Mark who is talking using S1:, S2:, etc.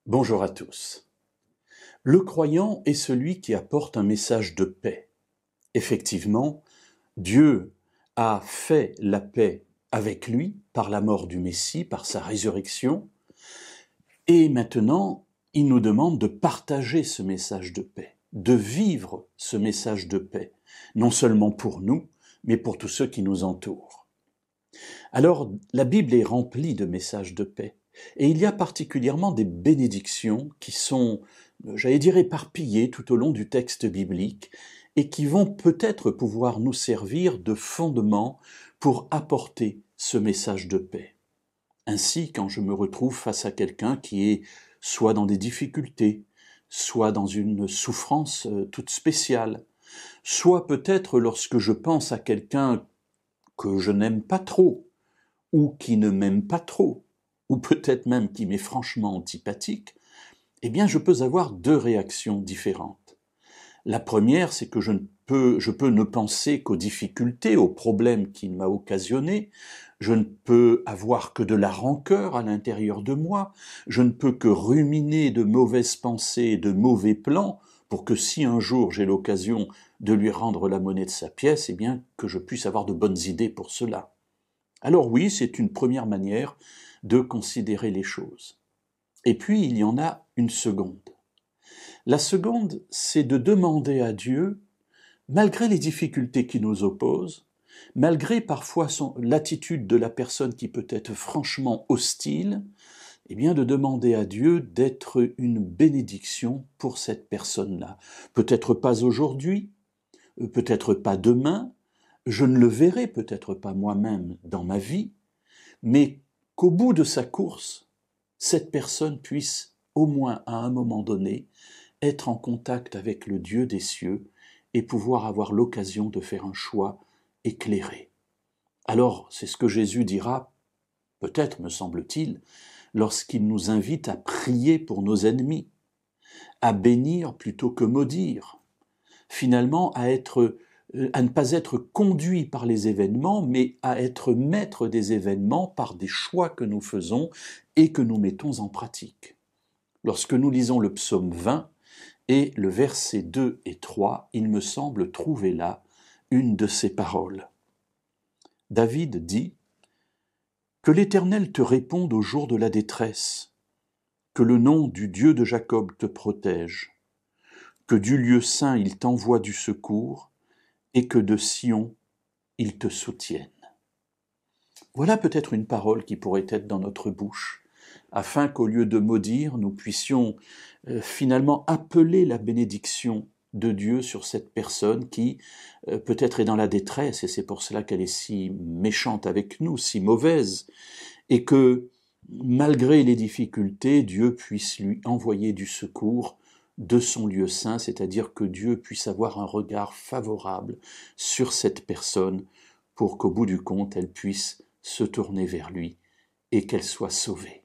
S1: Bonjour à tous. Le croyant est celui qui apporte un message de paix. Effectivement, Dieu a fait la paix avec lui par la mort du Messie, par sa résurrection, et maintenant, il nous demande de partager ce message de paix, de vivre ce message de paix, non seulement pour nous, mais pour tous ceux qui nous entourent. Alors, la Bible est remplie de messages de paix. Et il y a particulièrement des bénédictions qui sont, j'allais dire, éparpillées tout au long du texte biblique et qui vont peut-être pouvoir nous servir de fondement pour apporter ce message de paix. Ainsi, quand je me retrouve face à quelqu'un qui est soit dans des difficultés, soit dans une souffrance toute spéciale, soit peut-être lorsque je pense à quelqu'un que je n'aime pas trop, ou qui ne m'aime pas trop, ou peut-être même qui m'est franchement antipathique, eh bien je peux avoir deux réactions différentes. La première, c'est que je peux ne penser qu'aux difficultés, aux problèmes qu'il m'a occasionnés, je ne peux avoir que de la rancœur à l'intérieur de moi, je ne peux que ruminer de mauvaises pensées, de mauvais plans, pour que si un jour j'ai l'occasion de lui rendre la monnaie de sa pièce, eh bien que je puisse avoir de bonnes idées pour cela. Alors oui, c'est une première manière de considérer les choses. Et puis, il y en a une seconde. La seconde, c'est de demander à Dieu, malgré les difficultés qui nous opposent, malgré parfois l'attitude de la personne qui peut être franchement hostile, eh bien de demander à Dieu d'être une bénédiction pour cette personne-là. Peut-être pas aujourd'hui, peut-être pas demain, je ne le verrai peut-être pas moi-même dans ma vie, mais qu'au bout de sa course, cette personne puisse, au moins à un moment donné, être en contact avec le Dieu des cieux et pouvoir avoir l'occasion de faire un choix éclairé. Alors, c'est ce que Jésus dira, peut-être me semble-t-il, lorsqu'il nous invite à prier pour nos ennemis, à bénir plutôt que maudire, finalement à ne pas être conduit par les événements, mais à être maître des événements par des choix que nous faisons et que nous mettons en pratique. Lorsque nous lisons le psaume 20 et le verset 2 et 3, il me semble trouver là une de ces paroles. David dit « Que l'Éternel te réponde au jour de la détresse, que le nom du Dieu de Jacob te protège, que du lieu saint il t'envoie du secours, et que de Sion, il te soutienne. » Voilà peut-être une parole qui pourrait être dans notre bouche, afin qu'au lieu de maudire, nous puissions finalement appeler la bénédiction de Dieu sur cette personne qui peut-être est dans la détresse, et c'est pour cela qu'elle est si méchante avec nous, si mauvaise, et que malgré les difficultés, Dieu puisse lui envoyer du secours de son lieu saint, c'est-à-dire que Dieu puisse avoir un regard favorable sur cette personne pour qu'au bout du compte, elle puisse se tourner vers lui et qu'elle soit sauvée.